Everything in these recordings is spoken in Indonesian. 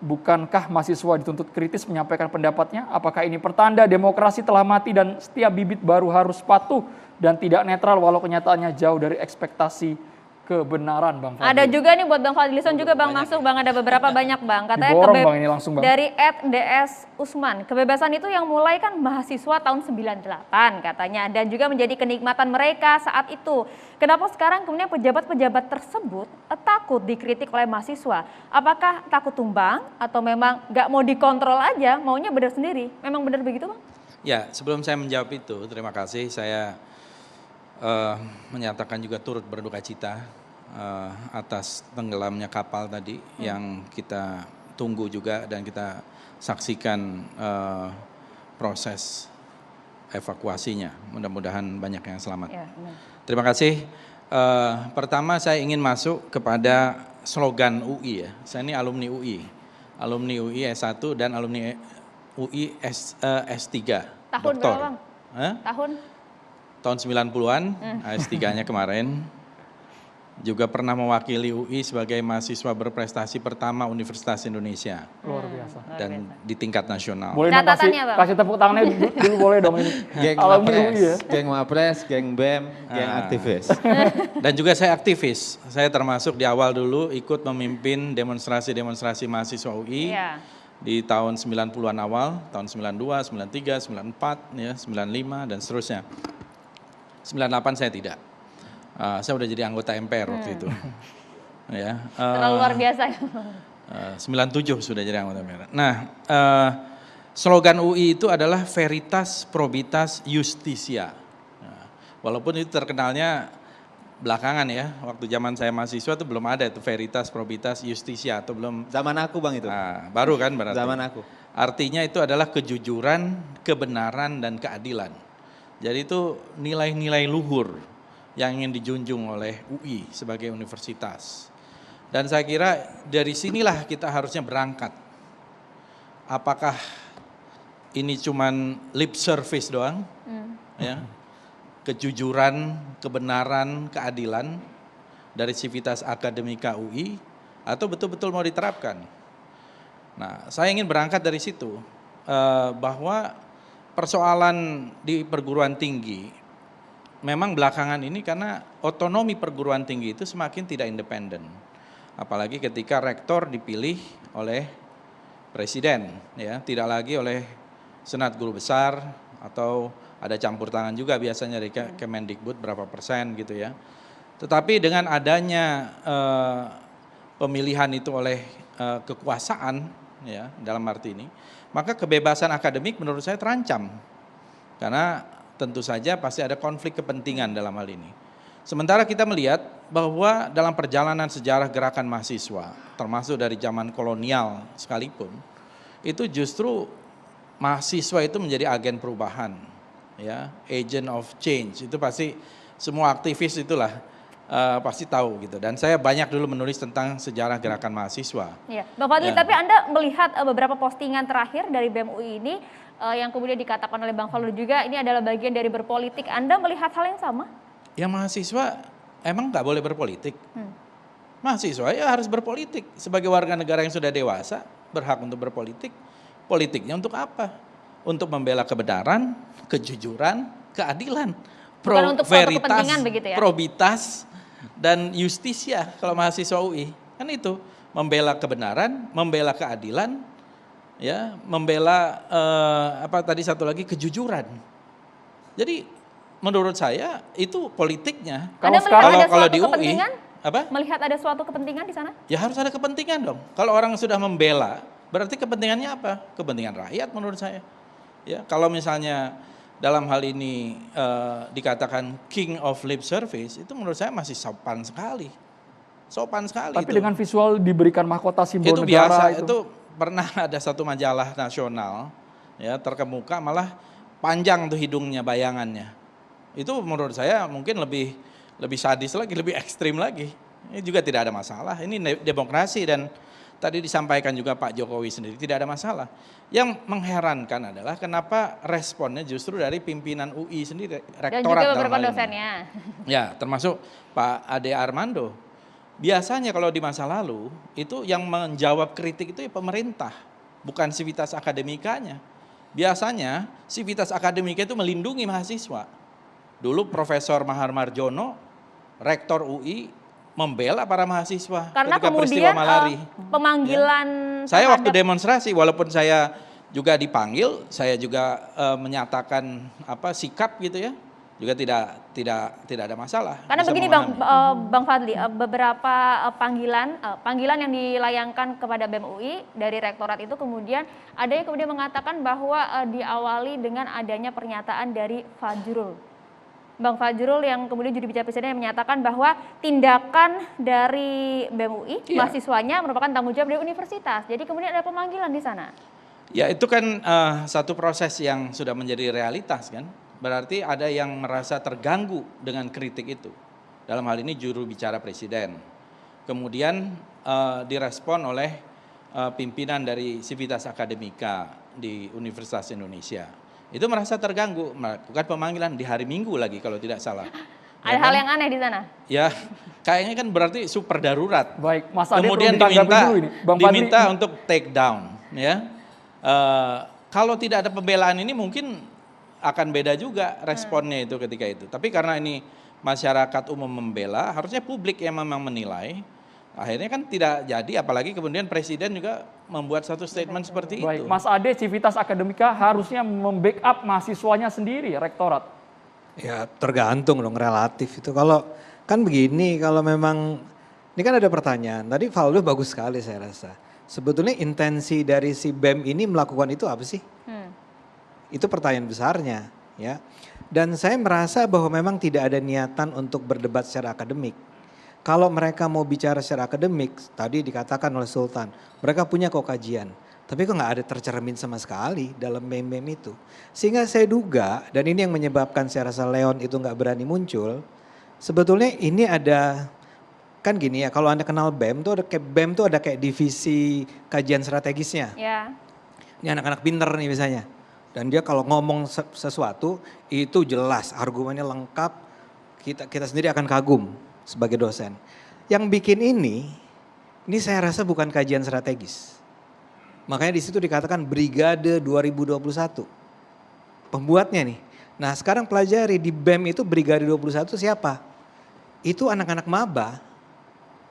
Bukankah mahasiswa dituntut kritis menyampaikan pendapatnya? Apakah ini pertanda demokrasi telah mati dan setiap bibit baru harus patuh dan tidak netral walau kenyataannya jauh dari ekspektasi kebenaran, Bang Fadli? Ada juga nih buat Bang Fadlison juga Bang masuk Bang, ada beberapa banyak Bang. Katanya Diborong, Bang, ini langsung, Bang. dari @ds Usman, kebebasan itu yang mulai kan mahasiswa tahun 98 katanya dan juga menjadi kenikmatan mereka saat itu. Kenapa sekarang kemudian pejabat-pejabat tersebut takut dikritik oleh mahasiswa? Apakah takut tumbang atau memang nggak mau dikontrol aja, maunya benar sendiri? Memang benar begitu Bang? Ya, sebelum saya menjawab itu, terima kasih. Saya menyatakan juga turut berduka cita atas tenggelamnya kapal tadi yang kita tunggu juga dan kita saksikan proses evakuasinya. Mudah-mudahan banyak yang selamat. Ya, terima kasih. Pertama saya ingin masuk kepada slogan UI ya. Saya ini alumni UI S1 dan alumni UI S3. Tahun doktor. berapa Bang? Tahun 90-an, S3-nya kemarin. Juga pernah mewakili UI sebagai mahasiswa berprestasi pertama Universitas Indonesia. Luar biasa. Dan di tingkat nasional. Boleh dong kasih tepuk tangannya dulu boleh dong ini. Geng Mapres, ya? Geng Mapres, geng BEM, geng aktivis. Dan juga saya aktivis. Saya termasuk di awal dulu ikut memimpin demonstrasi-demonstrasi mahasiswa UI. Iya. Di tahun 90-an awal, tahun 92, 93, 94, ya, 95 dan seterusnya. 98 saya tidak. Saya udah jadi anggota MPR waktu itu. Ya, terlalu luar biasa. 97 sudah jadi anggota MPR. Nah, slogan UI itu adalah Veritas Probitas Justitia. Nah, walaupun itu terkenalnya belakangan ya, waktu zaman saya mahasiswa itu belum ada itu Veritas Probitas Justitia atau belum. Zaman aku Bang itu. Nah, baru kan berarti. Zaman aku. Artinya itu adalah kejujuran, kebenaran dan keadilan. Jadi itu nilai-nilai luhur yang ingin dijunjung oleh UI sebagai universitas. Dan saya kira dari sinilah kita harusnya berangkat. Apakah ini cuman lip service doang? Ya. Kejujuran, kebenaran, keadilan dari Civitas Akademika UI atau betul-betul mau diterapkan. Nah, saya ingin berangkat dari situ bahwa persoalan di perguruan tinggi memang belakangan ini karena otonomi perguruan tinggi itu semakin tidak independen. Apalagi ketika rektor dipilih oleh presiden, ya, tidak lagi oleh senat guru besar atau ada campur tangan juga biasanya dari Kemendikbud berapa persen gitu ya. Tetapi dengan adanya pemilihan itu oleh kekuasaan ya dalam arti ini, maka kebebasan akademik menurut saya terancam. Karena tentu saja pasti ada konflik kepentingan dalam hal ini. Sementara kita melihat bahwa dalam perjalanan sejarah gerakan mahasiswa, termasuk dari zaman kolonial sekalipun, itu justru mahasiswa itu menjadi agen perubahan, ya, agent of change. Itu pasti semua aktivis itulah pasti tahu gitu. Dan saya banyak dulu menulis tentang sejarah gerakan mahasiswa. Iya, Bang Fadli, tapi Anda melihat beberapa postingan terakhir dari BEM UI ini yang kemudian dikatakan oleh Bang Fadli juga ini adalah bagian dari berpolitik. Anda melihat hal yang sama? Ya mahasiswa emang nggak boleh berpolitik. Mahasiswa ya harus berpolitik. Sebagai warga negara yang sudah dewasa, berhak untuk berpolitik. Politiknya untuk apa? Untuk membela kebenaran, kejujuran, keadilan. Bukan untuk suatu kepentingan begitu ya? Probitas, dan justisia kalau mahasiswa UI. Kan itu, membela kebenaran, membela keadilan, ya, membela apa tadi satu lagi kejujuran. Jadi menurut saya itu politiknya. Kalau di UI, apa? Melihat ada suatu kepentingan di sana? Ya harus ada kepentingan dong. Kalau orang sudah membela, berarti kepentingannya apa? Kepentingan rakyat menurut saya. Ya, kalau misalnya dalam hal ini dikatakan king of lip service, itu menurut saya masih sopan sekali. Sopan sekali. Tapi itu dengan visual diberikan mahkota simbol itu negara. Itu pernah ada satu majalah nasional ya terkemuka malah panjang tuh hidungnya bayangannya. Itu menurut saya mungkin lebih sadis lagi, lebih ekstrim lagi. Ini juga tidak ada masalah. Ini demokrasi dan tadi disampaikan juga Pak Jokowi sendiri tidak ada masalah. Yang mengherankan adalah kenapa responnya justru dari pimpinan UI sendiri, rektorat dan juga beberapa dosennya. dosennya. Ya, termasuk Pak Ade Armando. Biasanya kalau di masa lalu, itu yang menjawab kritik itu ya pemerintah, bukan Civitas Akademikanya. Biasanya Civitas Akademika itu melindungi mahasiswa. Dulu Profesor Mahar Marjono, Rektor UI, membela para mahasiswa Karena ketika peristiwa kemudian Malari. pemanggilan Saya waktu terhadap- demonstrasi, walaupun saya juga dipanggil, saya juga menyatakan sikap gitu ya, juga tidak ada masalah. Karena Bisa begini memahami. Bang Fadli, beberapa panggilan yang dilayangkan kepada BEM UI dari rektorat itu kemudian ada yang kemudian mengatakan bahwa diawali dengan adanya pernyataan dari Fajrul. Bang Fajrul yang kemudian juru bicara presiden yang menyatakan bahwa tindakan dari BEM UI, Iya. mahasiswanya merupakan tanggung jawab dari universitas. Jadi kemudian ada pemanggilan di sana. Ya itu kan satu proses yang sudah menjadi realitas kan. Berarti ada yang merasa terganggu dengan kritik itu. Dalam hal ini juru bicara presiden. Kemudian direspon oleh pimpinan dari Civitas Akademika di Universitas Indonesia. Itu merasa terganggu, melakukan pemanggilan di hari Minggu lagi kalau tidak salah. Ada hal yang aneh di sana. Ya, kayaknya kan berarti super darurat. Baik, Mas Ade Kemudian perlu ditanggapi diminta, dulu ini. Bang Fadli, diminta untuk take down, ya. Kalau tidak ada pembelaan ini mungkin akan beda juga responnya itu ketika itu. Tapi karena ini masyarakat umum membela, harusnya publik yang memang menilai. Akhirnya kan tidak jadi, apalagi kemudian presiden juga membuat satu statement seperti baik, itu. Mas Ade, Civitas Akademika harusnya membackup mahasiswanya sendiri, rektorat. Ya tergantung dong, relatif itu. Kalau kan begini, kalau memang ini kan ada pertanyaan. Tadi Valdo bagus sekali saya rasa. Sebetulnya intensi dari si BEM ini melakukan itu apa sih? Itu pertanyaan besarnya, ya. Dan saya merasa bahwa memang tidak ada niatan untuk berdebat secara akademik. Kalau mereka mau bicara secara akademik, tadi dikatakan oleh Sultan, mereka punya kok kajian. Tapi kok nggak ada tercermin sama sekali dalam meme-meme itu. Sehingga saya duga, dan ini yang menyebabkan saya rasa Leon itu nggak berani muncul, sebetulnya ini ada, kan gini ya, kalau Anda kenal BEM tuh ada kayak divisi kajian strategisnya. Ya. Ini anak-anak pinter nih misalnya. Dan dia kalau ngomong sesuatu itu jelas, argumennya lengkap, kita sendiri akan kagum sebagai dosen. Yang bikin ini saya rasa bukan kajian strategis. Makanya di situ dikatakan Brigade 2021. Pembuatnya nih. Nah sekarang pelajari di BEM itu Brigade 21 siapa? Itu anak-anak maba,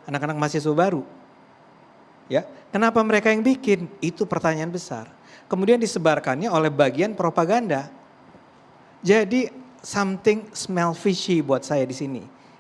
anak-anak mahasiswa baru. Ya, kenapa mereka yang bikin? Itu pertanyaan besar. Kemudian disebarkannya oleh bagian propaganda. Jadi something smell fishy buat saya di sini.